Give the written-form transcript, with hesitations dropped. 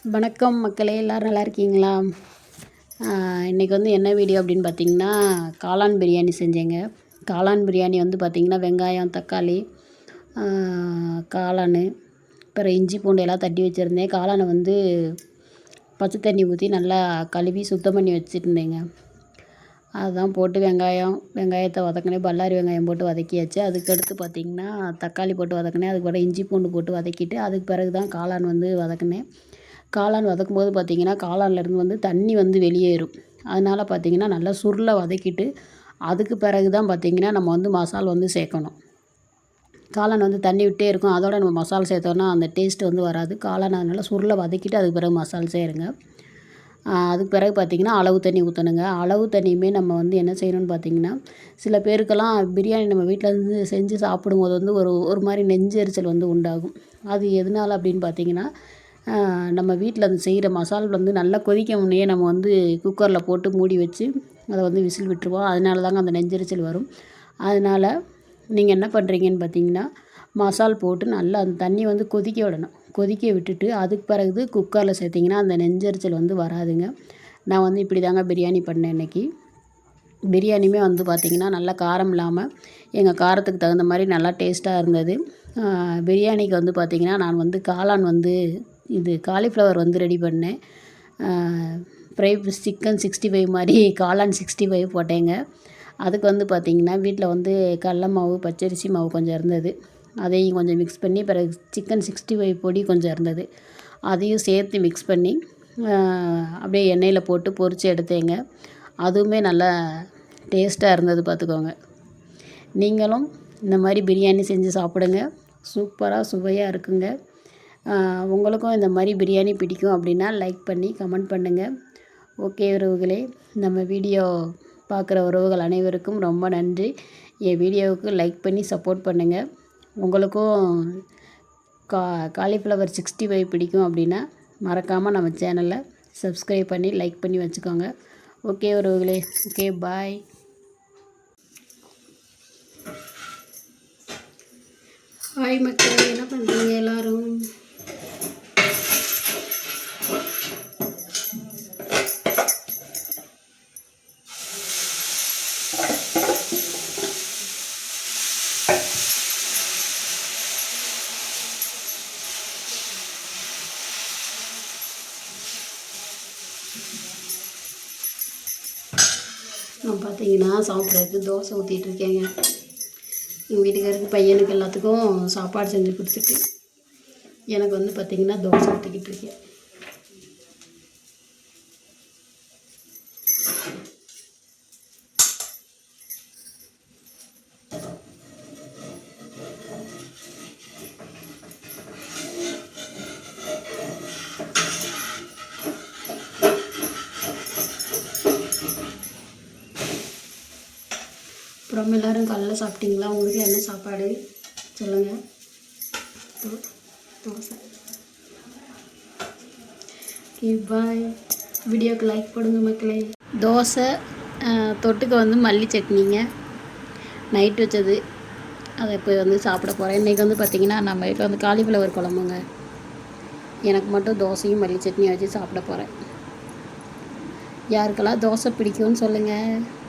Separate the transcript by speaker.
Speaker 1: வணக்கம் மக்களே, எல்லோரும் நல்லா இருக்கீங்களா? இன்றைக்கி வந்து என்ன வீடியோ அப்படின்னு பார்த்தீங்கன்னா, காளான் பிரியாணி செஞ்சேங்க. காளான் பிரியாணி வந்து பார்த்திங்கன்னா, வெங்காயம், தக்காளி, காளான், அப்புறம் இஞ்சி பூண்டு எல்லாம் தட்டி வச்சுருந்தேன். காளானை வந்து பச்சை தண்ணி ஊற்றி நல்லா கழுவி சுத்தம் பண்ணி வச்சுருந்தேங்க. அதுதான் போட்டு வெங்காயத்தை வதக்கினேன். பல்லாரி வெங்காயம் போட்டு வதக்கியாச்சு. அதுக்கடுத்து பார்த்திங்கன்னா தக்காளி போட்டு வதக்கினேன். அதுக்கு பிறகு இஞ்சி பூண்டு போட்டு வதக்கிட்டு அதுக்கு பிறகு தான் காளான் வந்து வதக்கினேன். காளான் வதக்கும்போது பார்த்திங்கன்னா காளான்லேருந்து வந்து தண்ணி வந்து வெளியேறும். அதனால் பார்த்திங்கன்னா நல்லா சுருளை வதக்கிட்டு அதுக்கு பிறகு தான் பார்த்திங்கன்னா நம்ம வந்து மசால் வந்து சேர்க்கணும். காளான் வந்து தண்ணி விட்டே இருக்கும். அதோட நம்ம மசாலா சேர்த்தோன்னா அந்த டேஸ்ட் வந்து வராது. காளான் அதனால் சுருளை வதக்கிட்டு அதுக்கு பிறகு மசால் சேருங்க. அதுக்கு பிறகு பார்த்திங்கன்னா அளவு தண்ணி ஊற்றணுங்க. அளவு தண்ணியுமே நம்ம வந்து என்ன செய்யணும்னு பார்த்திங்கன்னா, சில பேருக்கெல்லாம் பிரியாணி நம்ம வீட்டில் இருந்து செஞ்சு சாப்பிடும்போது வந்து ஒரு மாதிரி நெஞ்செரிச்சல் வந்து உண்டாகும். அது எதனால் அப்படின்னு பார்த்திங்கன்னா, நம்ம வீட்டில் அது செய்கிற மசால் வந்து நல்லா கொதிக்க முன்னையே நம்ம வந்து குக்கரில் போட்டு மூடி வச்சு அதை வந்து விசில் விட்டுருவோம். அதனால தாங்க அந்த நெஞ்செரிச்சல் வரும். அதனால் நீங்கள் என்ன பண்ணுறீங்கன்னு பார்த்தீங்கன்னா, மசால் போட்டு நல்லா அந்த தண்ணி வந்து கொதிக்க விடணும். கொதிக்க விட்டுட்டு அதுக்கு பிறகு குக்கரில் சேர்த்திங்கன்னா அந்த நெஞ்செரிச்சல் வந்து வராதுங்க. நான் வந்து இப்படி தாங்க பிரியாணி பண்ணேன் இன்றைக்கி. பிரியாணியுமே வந்து பார்த்திங்கன்னா நல்லா காரம் இல்லாமல் எங்கள் காரத்துக்கு தகுந்த மாதிரி நல்லா டேஸ்ட்டாக இருந்தது. பிரியாணிக்கு வந்து பார்த்திங்கன்னா நான் வந்து காளான் வந்து இது காலிஃப்ளவர் வந்து ரெடி பண்ணேன். ஃப்ரை சிக்கன் 65 மாதிரி காளான் 65 போட்டேங்க. அதுக்கு வந்து பார்த்திங்கன்னா வீட்டில் வந்து கடல மாவு, பச்சரிசி மாவு கொஞ்சம் இருந்தது. அதையும் கொஞ்சம் மிக்ஸ் பண்ணி பிறகு சிக்கன் 65 பொடி கொஞ்சம் இருந்தது. அதையும் சேர்த்து மிக்ஸ் பண்ணி அப்படியே எண்ணெயில் போட்டு பொரித்து எடுத்தேங்க. அதுவுமே நல்லா டேஸ்ட்டாக இருந்தது பார்த்துக்கோங்க. நீங்களும் இந்த மாதிரி பிரியாணி செஞ்சு சாப்பிடுங்க. சூப்பராக சுவையாக இருக்குங்க. உங்களுக்கும் இந்த மாதிரி பிரியாணி பிடிக்கும் அப்படின்னா லைக் பண்ணி கமெண்ட் பண்ணுங்கள். ஓகே உறவுகளே, நம்ம வீடியோ பார்க்குற உறவுகள் அனைவருக்கும் ரொம்ப நன்றி. என் வீடியோவுக்கு லைக் பண்ணி சப்போர்ட் பண்ணுங்கள். உங்களுக்கும் காலிஃப்ளவர் 65 பிடிக்கும் அப்படின்னா மறக்காமல் நம்ம சேனலை சப்ஸ்கிரைப் பண்ணி லைக் பண்ணி வச்சுக்கோங்க. ஓகே உறவுகளே, ஓகே பாய். ஹாய் மக்களே, என்ன பண்ணுறீங்க எல்லோரும்? நான் பார்த்தீங்கன்னா சாப்பிட்றதுக்கு தோசை ஊற்றிட்டுருக்கேங்க. எங்கள் வீட்டுக்காரருக்கு, பையனுக்கு எல்லாத்துக்கும் சாப்பாடு செஞ்சு கொடுத்துட்டு எனக்கு வந்து பார்த்திங்கன்னா தோசை ஊற்றிக்கிட்டு இருக்கேன். அப்புறம் எல்லோரும் காலைல சாப்பிட்டீங்களா? உங்களுக்கு என்ன சாப்பாடு சொல்லுங்கள். தோசை. Okay bye. வீடியோக்கு லைக் போடுங்க மக்களே. தோசை தொட்டுக்க வந்து மல்லி சட்னிங்க. நைட் வச்சது அதை இப்போ வந்து சாப்பிட போகிறேன். இன்றைக்கி வந்து பார்த்திங்கன்னா நம்ம வீட்டில் வந்து காலிஃப்ளவர் குழம்புங்க. எனக்கு மட்டும் தோசையும் மல்லி சட்னியும் வச்சு சாப்பிட போகிறேன். யாருக்கெல்லாம் தோசை பிடிக்கும்னு சொல்லுங்கள்.